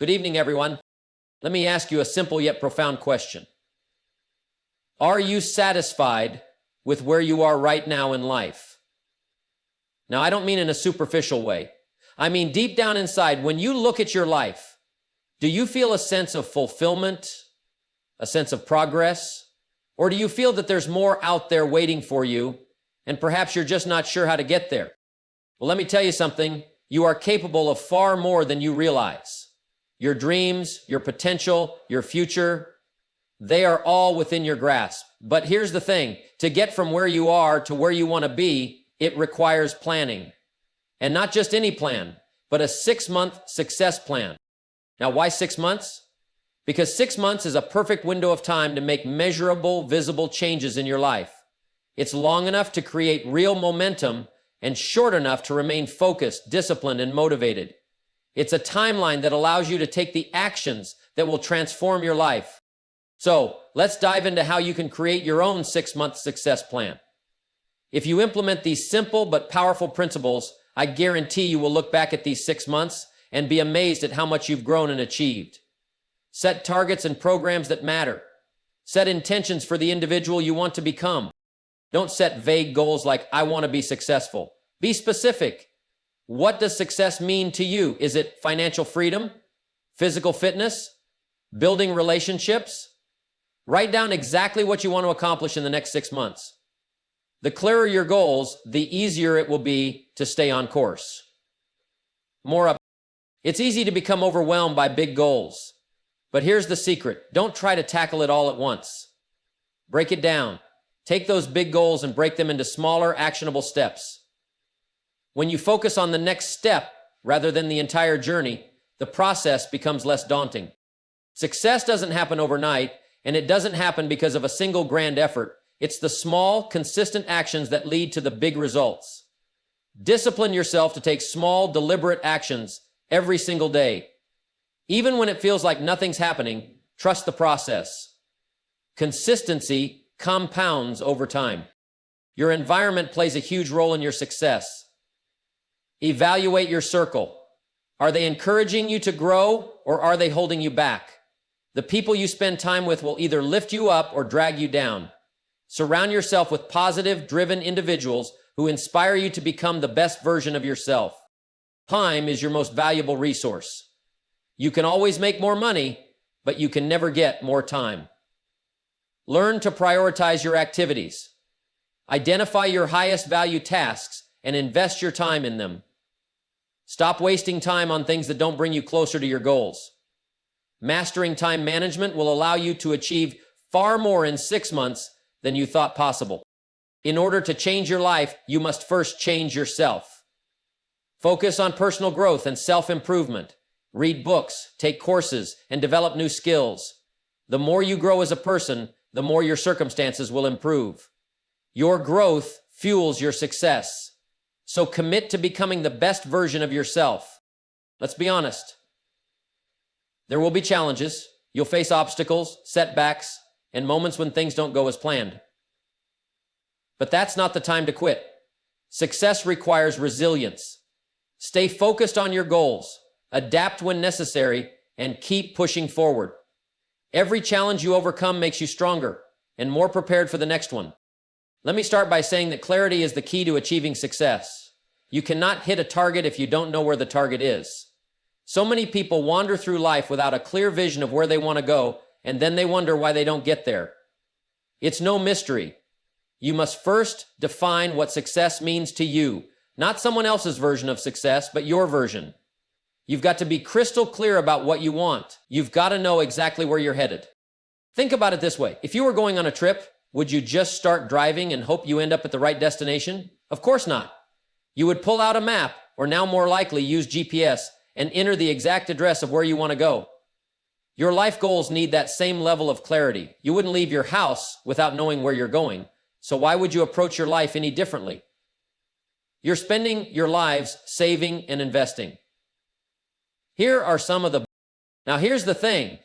Good evening, everyone. Let me ask you a simple yet profound question. Are you satisfied with where you are right now in life? Now, I don't mean in a superficial way. I mean deep down inside, when you look at your life, do you feel a sense of fulfillment, a sense of progress, or do you feel that there's more out there waiting for you, and perhaps you're just not sure how to get there? Well, let me tell you something. You are capable of far more than you realize. Your dreams, your potential, your future, they are all within your grasp. But here's the thing. To get from where you are to where you want to be, it requires planning. And not just any plan, but a 6-month success plan. Now, why 6 months? Because 6 months is a perfect window of time to make measurable, visible changes in your life. It's long enough to create real momentum and short enough to remain focused, disciplined, and motivated. It's a timeline that allows you to take the actions that will transform your life. So let's dive into how you can create your own 6-month success plan. If you implement these simple but powerful principles, I guarantee you will look back at these 6 months and be amazed at how much you've grown and achieved. Set targets and programs that matter. Set intentions for the individual you want to become. Don't set vague goals like, I want to be successful. Be specific. What does success mean to you? Is it financial freedom? Physical fitness? Building relationships? Write down exactly what you want to accomplish in the next 6 months. The clearer your goals, the easier it will be to stay on course. More up. It's easy to become overwhelmed by big goals. But here's the secret. Don't try to tackle it all at once. Break it down. Take those big goals and break them into smaller, actionable steps. When you focus on the next step rather than the entire journey, the process becomes less daunting. Success doesn't happen overnight, and it doesn't happen because of a single grand effort. It's the small, consistent actions that lead to the big results. Discipline yourself to take small, deliberate actions every single day. Even when it feels like nothing's happening, trust the process. Consistency compounds over time. Your environment plays a huge role in your success. Evaluate your circle. Are they encouraging you to grow, or are they holding you back? The people you spend time with will either lift you up or drag you down. Surround yourself with positive, driven individuals who inspire you to become the best version of yourself. Time is your most valuable resource. You can always make more money, but you can never get more time. Learn to prioritize your activities. Identify your highest value tasks and invest your time in them. Stop wasting time on things that don't bring you closer to your goals. Mastering time management will allow you to achieve far more in 6 months than you thought possible. In order to change your life, you must first change yourself. Focus on personal growth and self-improvement. Read books, take courses, and develop new skills. The more you grow as a person, the more your circumstances will improve. Your growth fuels your success. So commit to becoming the best version of yourself. Let's be honest. There will be challenges. You'll face obstacles, setbacks, and moments when things don't go as planned. But that's not the time to quit. Success requires resilience. Stay focused on your goals, adapt when necessary, and keep pushing forward. Every challenge you overcome makes you stronger and more prepared for the next one. Let me start by saying that clarity is the key to achieving success. You cannot hit a target if you don't know where the target is. So many people wander through life without a clear vision of where they want to go, and then they wonder why they don't get there. It's no mystery. You must first define what success means to you, not someone else's version of success, but your version. You've got to be crystal clear about what you want. You've got to know exactly where you're headed. Think about it this way. If you were going on a trip, would you just start driving and hope you end up at the right destination? Of course not. You would pull out a map, or now more likely use GPS, and enter the exact address of where you want to go. Your life goals need that same level of clarity. You wouldn't leave your house without knowing where you're going. So why would you approach your life any differently? You're spending your lives saving and investing. Here are some of the... Now here's the thing.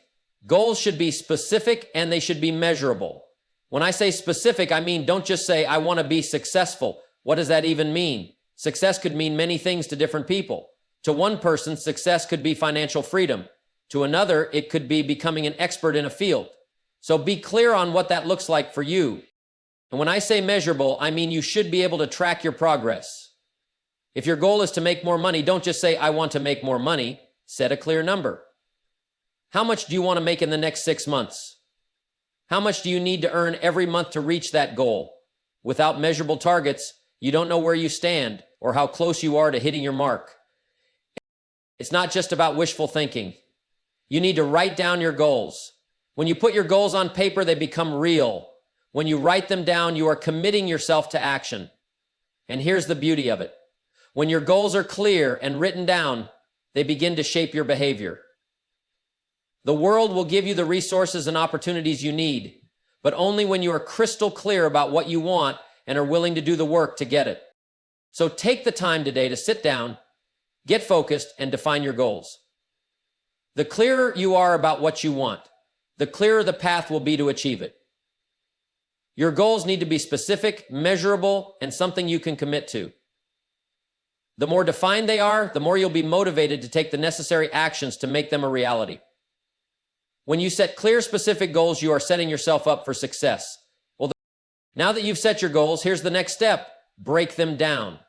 Goals should be specific and they should be measurable. When I say specific, I mean don't just say, I want to be successful. What does that even mean? Success could mean many things to different people. To one person, success could be financial freedom. To another, it could be becoming an expert in a field. So be clear on what that looks like for you. And when I say measurable, I mean you should be able to track your progress. If your goal is to make more money, don't just say, I want to make more money. Set a clear number. How much do you want to make in the next 6 months? How much do you need to earn every month to reach that goal? Without measurable targets, you don't know where you stand or how close you are to hitting your mark. It's not just about wishful thinking. You need to write down your goals. When you put your goals on paper, they become real. When you write them down, you are committing yourself to action. And here's the beauty of it. When your goals are clear and written down, they begin to shape your behavior. The world will give you the resources and opportunities you need, but only when you are crystal clear about what you want and are willing to do the work to get it. So take the time today to sit down, get focused, and define your goals. The clearer you are about what you want, the clearer the path will be to achieve it. Your goals need to be specific, measurable, and something you can commit to. The more defined they are, the more you'll be motivated to take the necessary actions to make them a reality. When you set clear, specific goals, you are setting yourself up for success. Well, now that you've set your goals, here's the next step. Break them down.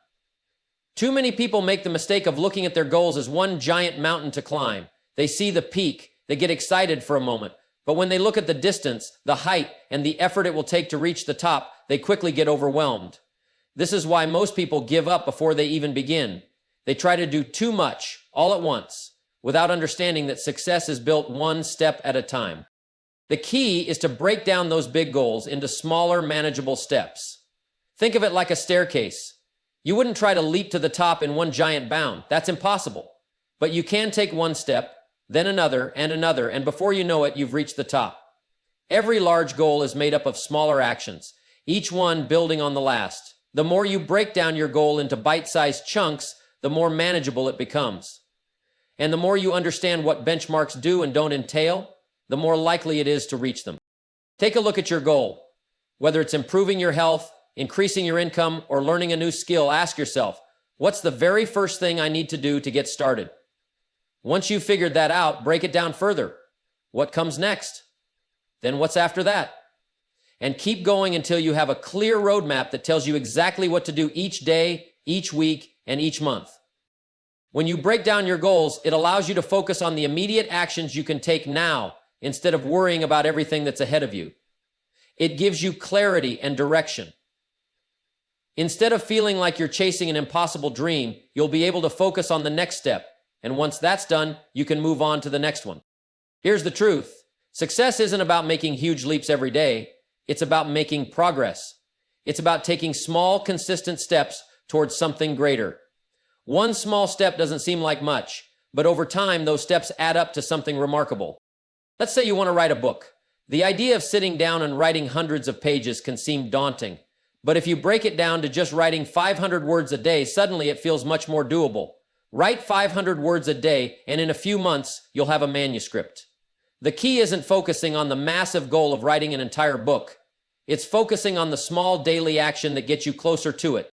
Too many people make the mistake of looking at their goals as one giant mountain to climb. They see the peak, they get excited for a moment, but when they look at the distance, the height, and the effort it will take to reach the top, they quickly get overwhelmed. This is why most people give up before they even begin. They try to do too much, all at once, without understanding that success is built one step at a time. The key is to break down those big goals into smaller, manageable steps. Think of it like a staircase. You wouldn't try to leap to the top in one giant bound. That's impossible. But you can take one step, then another, and before you know it, you've reached the top. Every large goal is made up of smaller actions, each one building on the last. The more you break down your goal into bite-sized chunks, the more manageable it becomes. And the more you understand what benchmarks do and don't entail, the more likely it is to reach them. Take a look at your goal. Whether it's improving your health, increasing your income, or learning a new skill, ask yourself, what's the very first thing I need to do to get started? Once you've figured that out, break it down further. What comes next? Then what's after that? And keep going until you have a clear roadmap that tells you exactly what to do each day, each week, and each month. When you break down your goals, it allows you to focus on the immediate actions you can take now instead of worrying about everything that's ahead of you. It gives you clarity and direction. Instead of feeling like you're chasing an impossible dream, you'll be able to focus on the next step. And once that's done, you can move on to the next one. Here's the truth. Success isn't about making huge leaps every day. It's about making progress. It's about taking small, consistent steps towards something greater. One small step doesn't seem like much, but over time, those steps add up to something remarkable. Let's say you want to write a book. The idea of sitting down and writing hundreds of pages can seem daunting, but if you break it down to just writing 500 words a day, suddenly it feels much more doable. Write 500 words a day, and in a few months, you'll have a manuscript. The key isn't focusing on the massive goal of writing an entire book. It's focusing on the small daily action that gets you closer to it.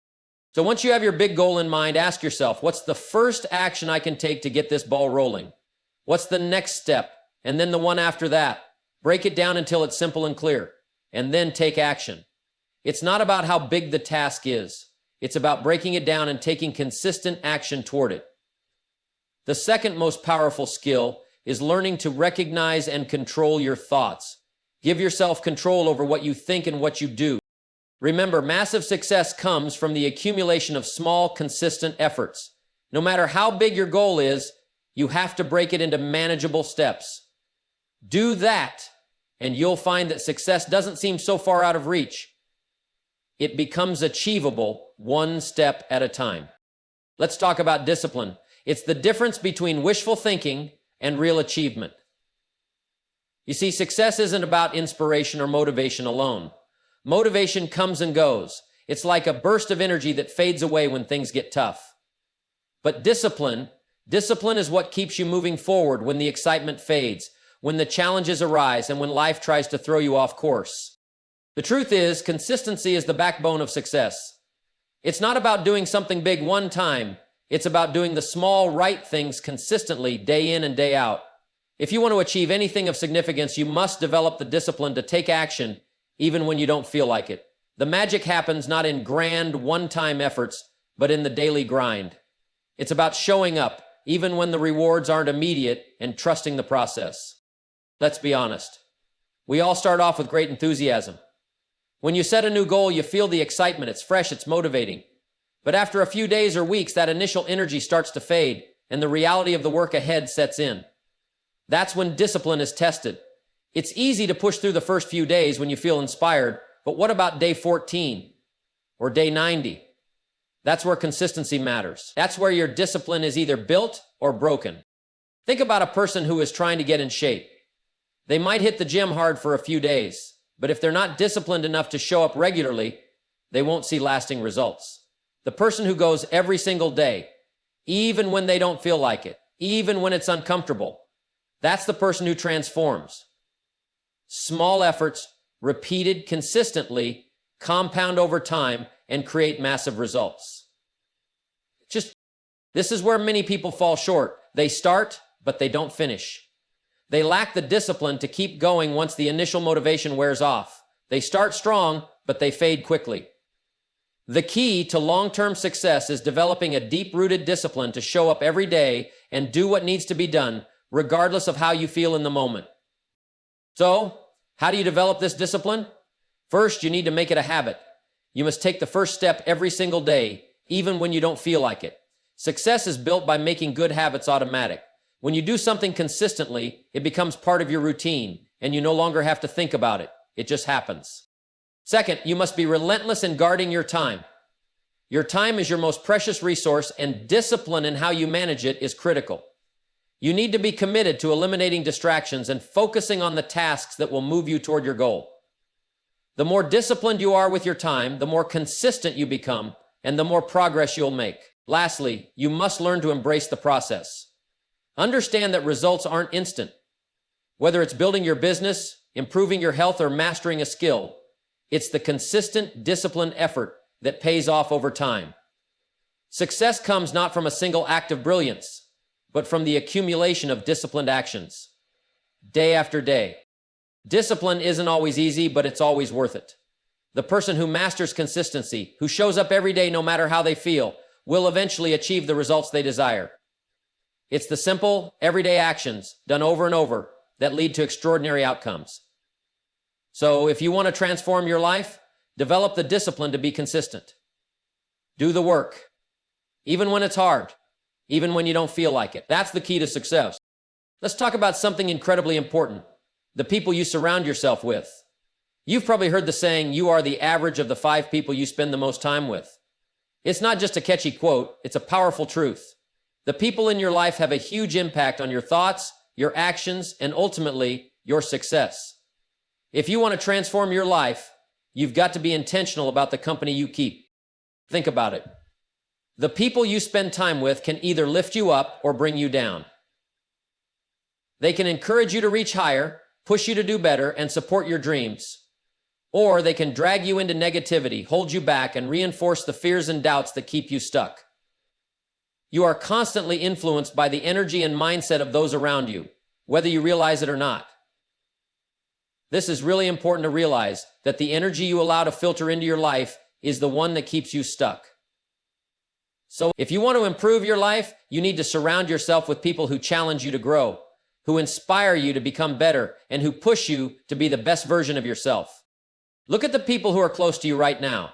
So once you have your big goal in mind, ask yourself, what's the first action I can take to get this ball rolling? What's the next step? And then the one after that. Break it down until it's simple and clear, and then take action. It's not about how big the task is. It's about breaking it down and taking consistent action toward it. The second most powerful skill is learning to recognize and control your thoughts. Give yourself control over what you think and what you do. Remember, massive success comes from the accumulation of small, consistent efforts. No matter how big your goal is, you have to break it into manageable steps. Do that, and you'll find that success doesn't seem so far out of reach. It becomes achievable one step at a time. Let's talk about discipline. It's the difference between wishful thinking and real achievement. You see, success isn't about inspiration or motivation alone. Motivation comes and goes. It's like a burst of energy that fades away when things get tough. But discipline is what keeps you moving forward when the excitement fades, when the challenges arise, and when life tries to throw you off course. The truth is, consistency is the backbone of success. It's not about doing something big one time. It's about doing the small, right things consistently, day in and day out. If you want to achieve anything of significance, you must develop the discipline to take action even when you don't feel like it. The magic happens not in grand one-time efforts, but in the daily grind. It's about showing up even when the rewards aren't immediate and trusting the process. Let's be honest. We all start off with great enthusiasm. When you set a new goal, you feel the excitement. It's fresh, it's motivating. But after a few days or weeks, that initial energy starts to fade and the reality of the work ahead sets in. That's when discipline is tested. It's easy to push through the first few days when you feel inspired, but what about day 14 or day 90? That's where consistency matters. That's where your discipline is either built or broken. Think about a person who is trying to get in shape. They might hit the gym hard for a few days, but if they're not disciplined enough to show up regularly, they won't see lasting results. The person who goes every single day, even when they don't feel like it, even when it's uncomfortable, that's the person who transforms. Small efforts, repeated consistently, compound over time and create massive results. This is where many people fall short. They start, but they don't finish. They lack the discipline to keep going once the initial motivation wears off. They start strong, but they fade quickly. The key to long-term success is developing a deep-rooted discipline to show up every day and do what needs to be done, regardless of how you feel in the moment. So, how do you develop this discipline? First, you need to make it a habit. You must take the first step every single day, even when you don't feel like it. Success is built by making good habits automatic. When you do something consistently, it becomes part of your routine, and you no longer have to think about it. It just happens. Second, you must be relentless in guarding your time. Your time is your most precious resource, and discipline in how you manage it is critical. You need to be committed to eliminating distractions and focusing on the tasks that will move you toward your goal. The more disciplined you are with your time, the more consistent you become, and the more progress you'll make. Lastly, you must learn to embrace the process. Understand that results aren't instant. Whether it's building your business, improving your health, or mastering a skill, it's the consistent, disciplined effort that pays off over time. Success comes not from a single act of brilliance, but from the accumulation of disciplined actions, day after day. Discipline isn't always easy, but it's always worth it. The person who masters consistency, who shows up every day no matter how they feel, will eventually achieve the results they desire. It's the simple, everyday actions done over and over that lead to extraordinary outcomes. So if you want to transform your life, develop the discipline to be consistent. Do the work, even when it's hard, even when you don't feel like it. That's the key to success. Let's talk about something incredibly important: the people you surround yourself with. You've probably heard the saying, you are the average of the 5 people you spend the most time with. It's not just a catchy quote, it's a powerful truth. The people in your life have a huge impact on your thoughts, your actions, and ultimately, your success. If you want to transform your life, you've got to be intentional about the company you keep. Think about it. The people you spend time with can either lift you up or bring you down. They can encourage you to reach higher, push you to do better, and support your dreams. Or they can drag you into negativity, hold you back, and reinforce the fears and doubts that keep you stuck. You are constantly influenced by the energy and mindset of those around you, whether you realize it or not. This is really important to realize, that the energy you allow to filter into your life is the one that keeps you stuck. So if you want to improve your life, you need to surround yourself with people who challenge you to grow, who inspire you to become better, and who push you to be the best version of yourself. Look at the people who are close to you right now.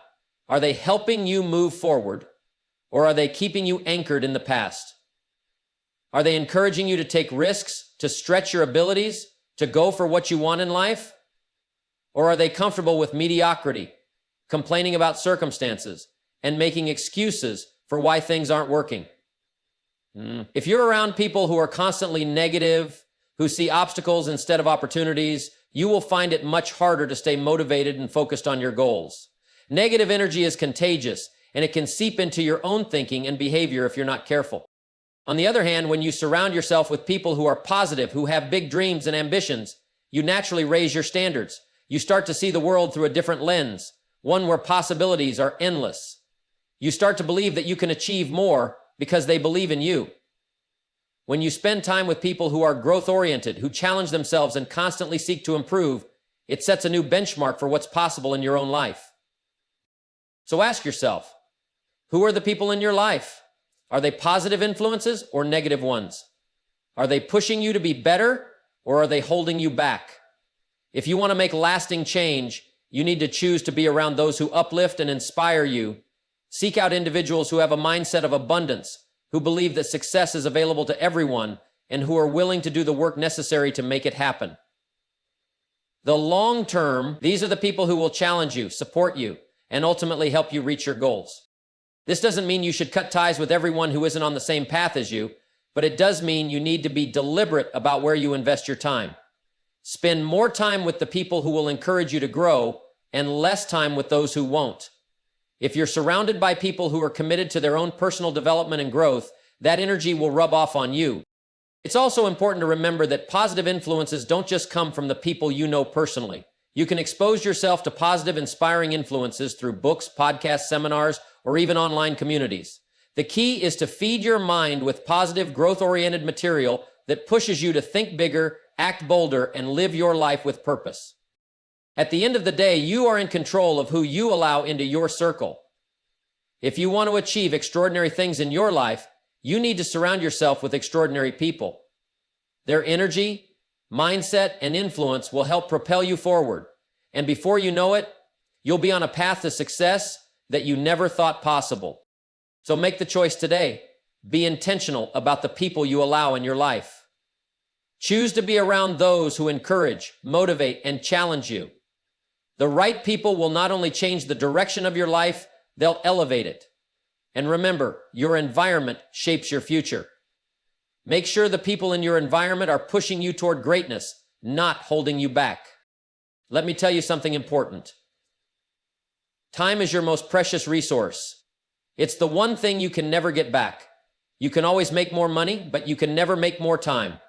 Are they helping you move forward, or are they keeping you anchored in the past? Are they encouraging you to take risks, to stretch your abilities, to go for what you want in life? Or are they comfortable with mediocrity, complaining about circumstances, and making excuses for why things aren't working? If you're around people who are constantly negative, who see obstacles instead of opportunities, you will find it much harder to stay motivated and focused on your goals. Negative energy is contagious, and it can seep into your own thinking and behavior if you're not careful. On the other hand, when you surround yourself with people who are positive, who have big dreams and ambitions, you naturally raise your standards. You start to see the world through a different lens, one where possibilities are endless. You start to believe that you can achieve more because they believe in you. When you spend time with people who are growth-oriented, who challenge themselves and constantly seek to improve, it sets a new benchmark for what's possible in your own life. So ask yourself, who are the people in your life? Are they positive influences or negative ones? Are they pushing you to be better or are they holding you back? If you want to make lasting change, you need to choose to be around those who uplift and inspire you. Seek out individuals who have a mindset of abundance, who believe that success is available to everyone, and who are willing to do the work necessary to make it happen. The long term, these are the people who will challenge you, support you, and ultimately help you reach your goals. This doesn't mean you should cut ties with everyone who isn't on the same path as you, but it does mean you need to be deliberate about where you invest your time. Spend more time with the people who will encourage you to grow and less time with those who won't. If you're surrounded by people who are committed to their own personal development and growth, that energy will rub off on you. It's also important to remember that positive influences don't just come from the people you know personally. You can expose yourself to positive, inspiring influences through books, podcasts, seminars, or even online communities. The key is to feed your mind with positive, growth-oriented material that pushes you to think bigger, act bolder, and live your life with purpose. At the end of the day, you are in control of who you allow into your circle. If you want to achieve extraordinary things in your life, you need to surround yourself with extraordinary people. Their energy, mindset, and influence will help propel you forward. And before you know it, you'll be on a path to success that you never thought possible. So make the choice today. Be intentional about the people you allow in your life. Choose to be around those who encourage, motivate, and challenge you. The right people will not only change the direction of your life, they'll elevate it. And remember, your environment shapes your future. Make sure the people in your environment are pushing you toward greatness, not holding you back. Let me tell you something important. Time is your most precious resource. It's the one thing you can never get back. You can always make more money, but you can never make more time.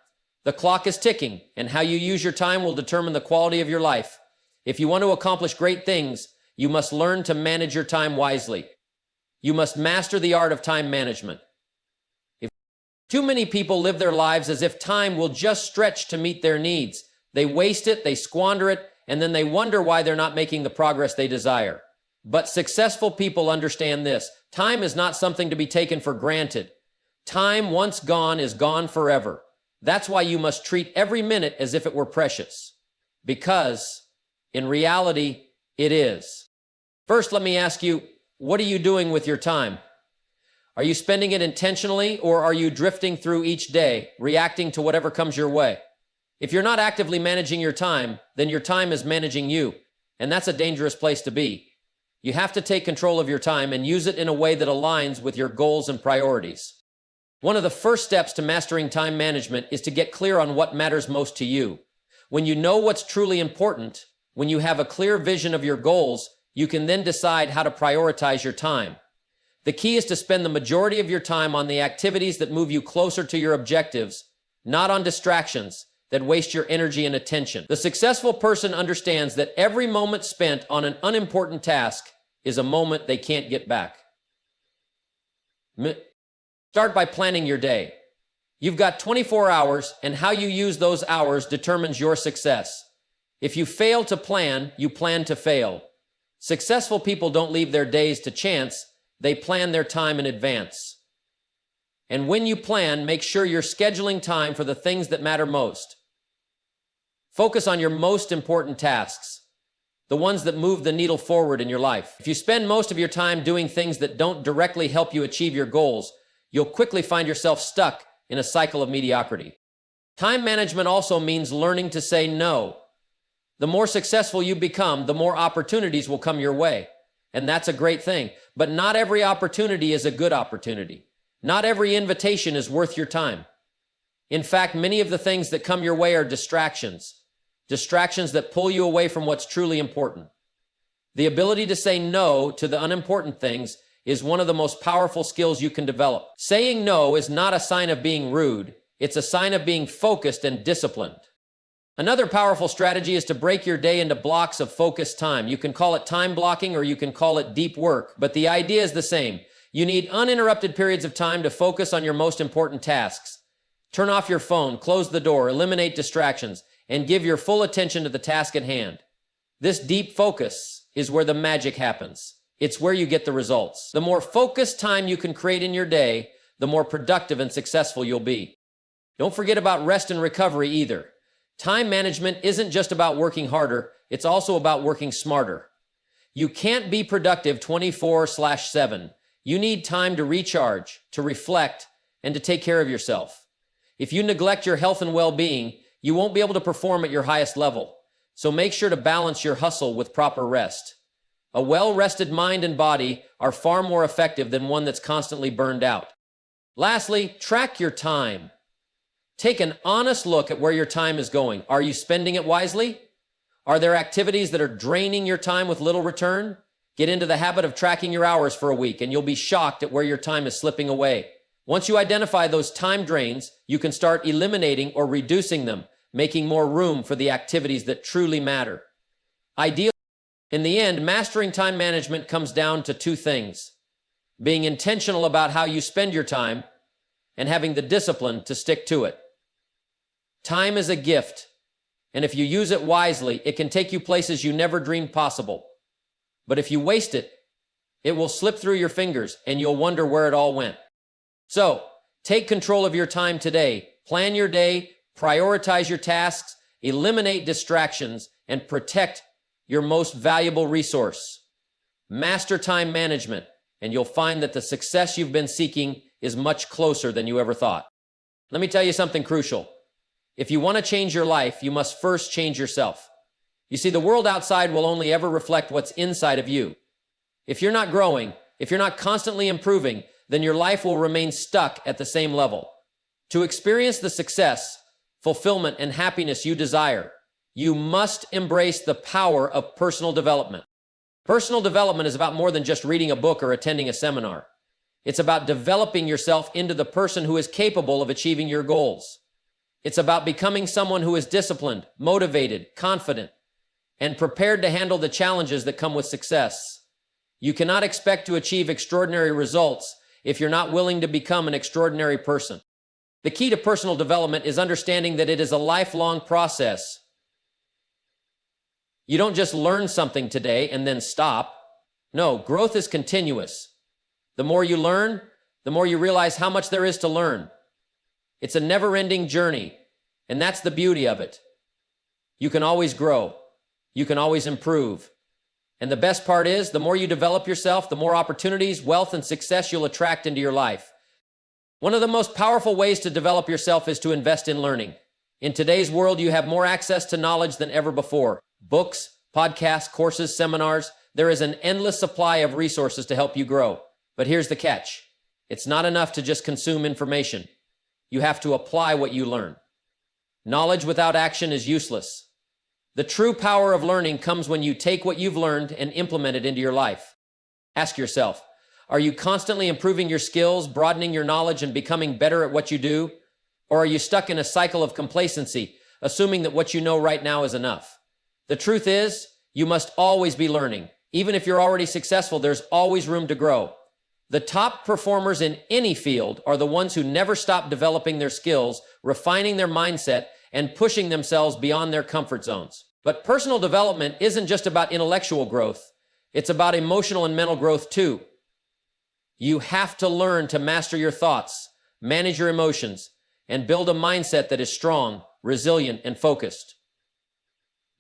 The clock is ticking, and how you use your time will determine the quality of your life. If you want to accomplish great things, you must learn to manage your time wisely. You must master the art of time management. Too many people live their lives as if time will just stretch to meet their needs. They waste it, they squander it, and then they wonder why they're not making the progress they desire. But successful people understand this. Time is not something to be taken for granted. Time once gone is gone forever. That's why you must treat every minute as if it were precious. Because, in reality, it is. First, let me ask you, what are you doing with your time? Are you spending it intentionally, or are you drifting through each day, reacting to whatever comes your way? If you're not actively managing your time, then your time is managing you, and that's a dangerous place to be. You have to take control of your time and use it in a way that aligns with your goals and priorities. One of the first steps to mastering time management is to get clear on what matters most to you. When you know what's truly important, when you have a clear vision of your goals, you can then decide how to prioritize your time. The key is to spend the majority of your time on the activities that move you closer to your objectives, not on distractions that waste your energy and attention. The successful person understands that every moment spent on an unimportant task is a moment they can't get back. Start by planning your day. You've got 24 hours, and how you use those hours determines your success. If you fail to plan, you plan to fail. Successful people don't leave their days to chance. They plan their time in advance. And when you plan, make sure you're scheduling time for the things that matter most. Focus on your most important tasks, the ones that move the needle forward in your life. If you spend most of your time doing things that don't directly help you achieve your goals, you'll quickly find yourself stuck in a cycle of mediocrity. Time management also means learning to say no. The more successful you become, the more opportunities will come your way. And that's a great thing. But not every opportunity is a good opportunity. Not every invitation is worth your time. In fact, many of the things that come your way are distractions. Distractions that pull you away from what's truly important. The ability to say no to the unimportant things is one of the most powerful skills you can develop. Saying no is not a sign of being rude. It's a sign of being focused and disciplined. Another powerful strategy is to break your day into blocks of focused time. You can call it time blocking or you can call it deep work, but the idea is the same. You need uninterrupted periods of time to focus on your most important tasks. Turn off your phone, close the door, eliminate distractions, and give your full attention to the task at hand. This deep focus is where the magic happens. It's where you get the results. The more focused time you can create in your day, the more productive and successful you'll be. Don't forget about rest and recovery either. Time management isn't just about working harder, it's also about working smarter. You can't be productive 24/7. You need time to recharge, to reflect, and to take care of yourself. If you neglect your health and well-being, you won't be able to perform at your highest level. So make sure to balance your hustle with proper rest. A well-rested mind and body are far more effective than one that's constantly burned out. Lastly, track your time. Take an honest look at where your time is going. Are you spending it wisely? Are there activities that are draining your time with little return? Get into the habit of tracking your hours for a week, and you'll be shocked at where your time is slipping away. Once you identify those time drains, you can start eliminating or reducing them, making more room for the activities that truly matter. Ideally, in the end, mastering time management comes down to two things: being intentional about how you spend your time and having the discipline to stick to it. Time is a gift, and if you use it wisely, it can take you places you never dreamed possible. But if you waste it, it will slip through your fingers and you'll wonder where it all went. So, take control of your time today. Plan your day, prioritize your tasks, eliminate distractions, and protect your most valuable resource. Master time management, and you'll find that the success you've been seeking is much closer than you ever thought. Let me tell you something crucial. If you want to change your life, you must first change yourself. You see, the world outside will only ever reflect what's inside of you. If you're not growing, if you're not constantly improving, then your life will remain stuck at the same level. To experience the success, fulfillment, and happiness you desire, you must embrace the power of personal development. Personal development is about more than just reading a book or attending a seminar. It's about developing yourself into the person who is capable of achieving your goals. It's about becoming someone who is disciplined, motivated, confident, and prepared to handle the challenges that come with success. You cannot expect to achieve extraordinary results if you're not willing to become an extraordinary person. The key to personal development is understanding that it is a lifelong process. You don't just learn something today and then stop. No, growth is continuous. The more you learn, the more you realize how much there is to learn. It's a never-ending journey, and that's the beauty of it. You can always grow. You can always improve. And the best part is, the more you develop yourself, the more opportunities, wealth, and success you'll attract into your life. One of the most powerful ways to develop yourself is to invest in learning. In today's world, you have more access to knowledge than ever before. Books, podcasts, courses, seminars. There is an endless supply of resources to help you grow. But here's the catch. It's not enough to just consume information. You have to apply what you learn. Knowledge without action is useless. The true power of learning comes when you take what you've learned and implement it into your life. Ask yourself, are you constantly improving your skills, broadening your knowledge, and becoming better at what you do? Or are you stuck in a cycle of complacency, assuming that what you know right now is enough? The truth is, you must always be learning. Even if you're already successful, there's always room to grow. The top performers in any field are the ones who never stop developing their skills, refining their mindset, and pushing themselves beyond their comfort zones. But personal development isn't just about intellectual growth. It's about emotional and mental growth too. You have to learn to master your thoughts, manage your emotions, and build a mindset that is strong, resilient, and focused.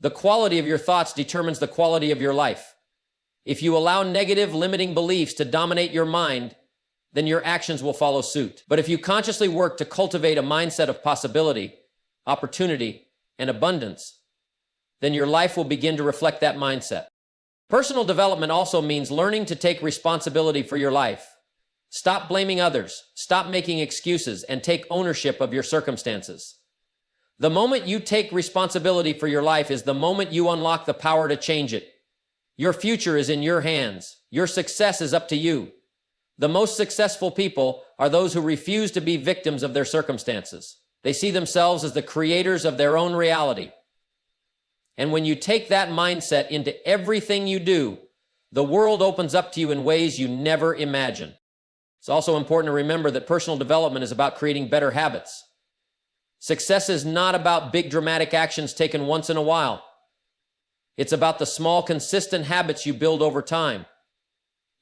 The quality of your thoughts determines the quality of your life. If you allow negative, limiting beliefs to dominate your mind, then your actions will follow suit. But if you consciously work to cultivate a mindset of possibility, opportunity, and abundance, then your life will begin to reflect that mindset. Personal development also means learning to take responsibility for your life. Stop blaming others, stop making excuses, and take ownership of your circumstances. The moment you take responsibility for your life is the moment you unlock the power to change it. Your future is in your hands. Your success is up to you. The most successful people are those who refuse to be victims of their circumstances. They see themselves as the creators of their own reality. And when you take that mindset into everything you do, the world opens up to you in ways you never imagined. It's also important to remember that personal development is about creating better habits. Success is not about big dramatic actions taken once in a while. It's about the small, consistent habits you build over time.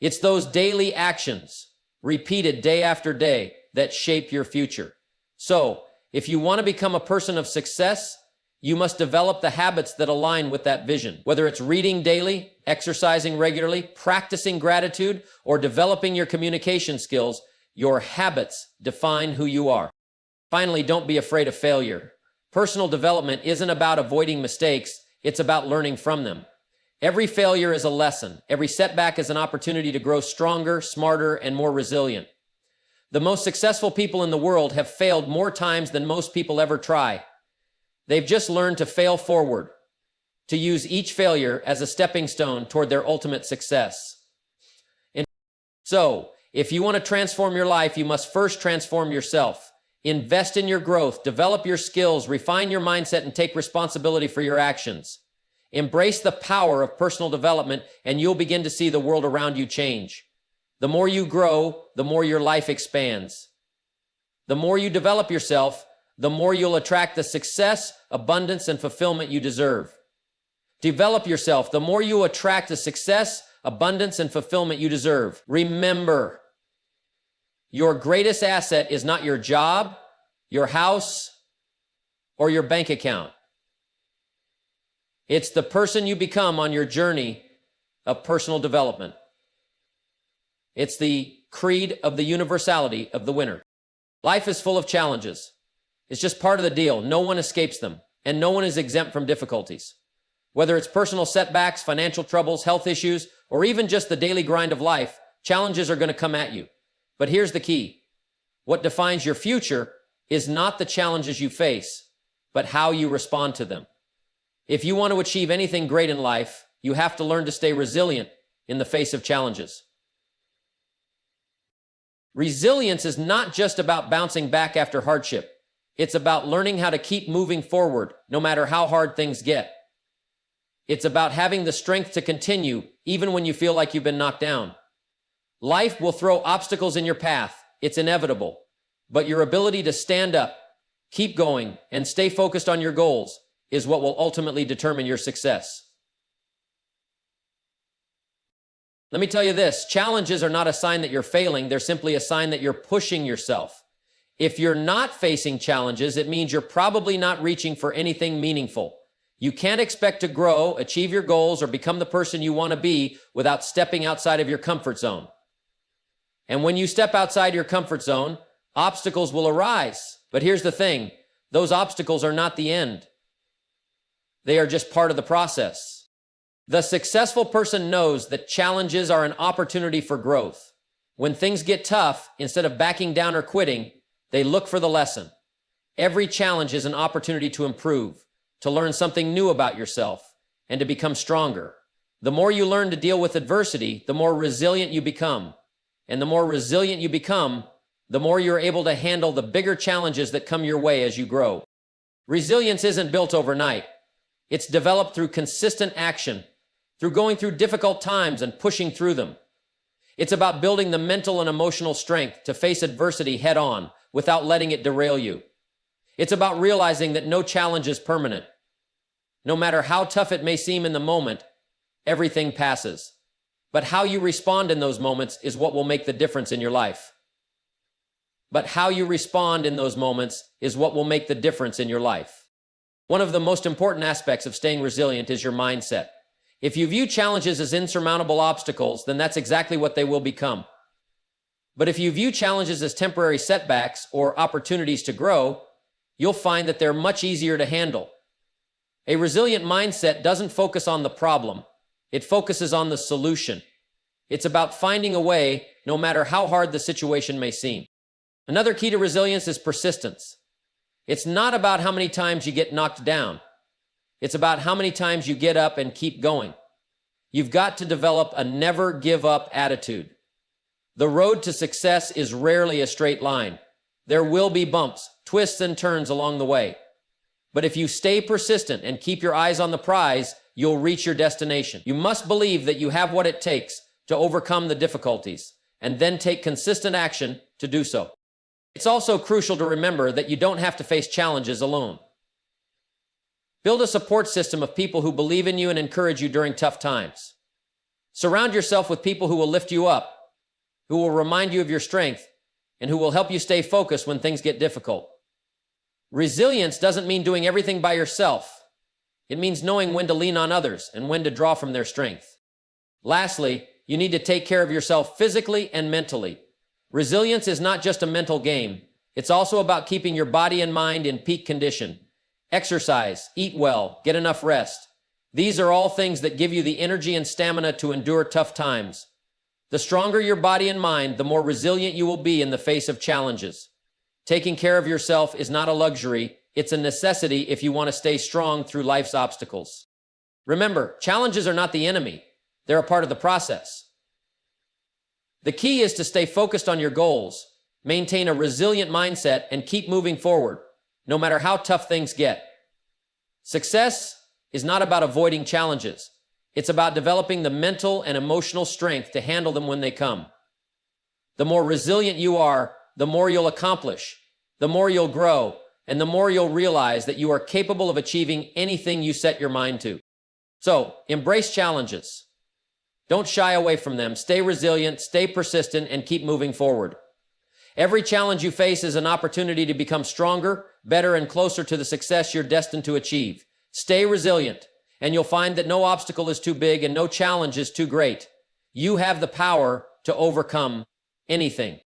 It's those daily actions, repeated day after day, that shape your future. So, if you want to become a person of success, you must develop the habits that align with that vision. Whether it's reading daily, exercising regularly, practicing gratitude, or developing your communication skills, your habits define who you are. Finally, don't be afraid of failure. Personal development isn't about avoiding mistakes, it's about learning from them. Every failure is a lesson. Every setback is an opportunity to grow stronger, smarter, and more resilient. The most successful people in the world have failed more times than most people ever try. They've just learned to fail forward, to use each failure as a stepping stone toward their ultimate success. So, if you want to transform your life, you must first transform yourself. Invest in your growth, develop your skills, refine your mindset, and take responsibility for your actions. Embrace the power of personal development, and you'll begin to see the world around you change. The more you grow, the more your life expands. The more you develop yourself, the more you'll attract the success, abundance, and fulfillment you deserve. Develop yourself. The more you attract the success, abundance, and fulfillment you deserve. Remember, your greatest asset is not your job, your house, or your bank account. It's the person you become on your journey of personal development. It's the creed of the universality of the winner. Life is full of challenges. It's just part of the deal. No one escapes them, and no one is exempt from difficulties. Whether it's personal setbacks, financial troubles, health issues, or even just the daily grind of life, challenges are going to come at you. But here's the key. What defines your future is not the challenges you face, but how you respond to them. If you want to achieve anything great in life, you have to learn to stay resilient in the face of challenges. Resilience is not just about bouncing back after hardship. It's about learning how to keep moving forward, no matter how hard things get. It's about having the strength to continue, even when you feel like you've been knocked down. Life will throw obstacles in your path. It's inevitable. But your ability to stand up, keep going, and stay focused on your goals is what will ultimately determine your success. Let me tell you this, challenges are not a sign that you're failing. They're simply a sign that you're pushing yourself. If you're not facing challenges, it means you're probably not reaching for anything meaningful. You can't expect to grow, achieve your goals, or become the person you want to be without stepping outside of your comfort zone. And when you step outside your comfort zone, obstacles will arise. But here's the thing, those obstacles are not the end. They are just part of the process. The successful person knows that challenges are an opportunity for growth. When things get tough, instead of backing down or quitting, they look for the lesson. Every challenge is an opportunity to improve, to learn something new about yourself, and to become stronger. The more you learn to deal with adversity, the more resilient you become. And the more resilient you become, the more you're able to handle the bigger challenges that come your way as you grow. Resilience isn't built overnight. It's developed through consistent action, through going through difficult times and pushing through them. It's about building the mental and emotional strength to face adversity head on without letting it derail you. It's about realizing that no challenge is permanent. No matter how tough it may seem in the moment, everything passes. But how you respond in those moments is what will make the difference in your life. But how you respond in those moments is what will make the difference in your life. One of the most important aspects of staying resilient is your mindset. If you view challenges as insurmountable obstacles, then that's exactly what they will become. But if you view challenges as temporary setbacks or opportunities to grow, you'll find that they're much easier to handle. A resilient mindset doesn't focus on the problem. It focuses on the solution. It's about finding a way, no matter how hard the situation may seem. Another key to resilience is persistence. It's not about how many times you get knocked down. It's about how many times you get up and keep going. You've got to develop a never give up attitude. The road to success is rarely a straight line. There will be bumps, twists, and turns along the way. But if you stay persistent and keep your eyes on the prize, you'll reach your destination. You must believe that you have what it takes to overcome the difficulties, and then take consistent action to do so. It's also crucial to remember that you don't have to face challenges alone. Build a support system of people who believe in you and encourage you during tough times. Surround yourself with people who will lift you up, who will remind you of your strength, and who will help you stay focused when things get difficult. Resilience doesn't mean doing everything by yourself. It means knowing when to lean on others and when to draw from their strength. Lastly, you need to take care of yourself physically and mentally. Resilience is not just a mental game. It's also about keeping your body and mind in peak condition. Exercise, eat well, get enough rest. These are all things that give you the energy and stamina to endure tough times. The stronger your body and mind, the more resilient you will be in the face of challenges. Taking care of yourself is not a luxury, it's a necessity if you want to stay strong through life's obstacles. Remember, challenges are not the enemy, they're a part of the process. The key is to stay focused on your goals, maintain a resilient mindset, and keep moving forward, no matter how tough things get. Success is not about avoiding challenges. It's about developing the mental and emotional strength to handle them when they come. The more resilient you are, the more you'll accomplish, the more you'll grow, and the more you'll realize that you are capable of achieving anything you set your mind to. So, embrace challenges. Don't shy away from them. Stay resilient, stay persistent, and keep moving forward. Every challenge you face is an opportunity to become stronger, better, and closer to the success you're destined to achieve. Stay resilient, and you'll find that no obstacle is too big and no challenge is too great. You have the power to overcome anything.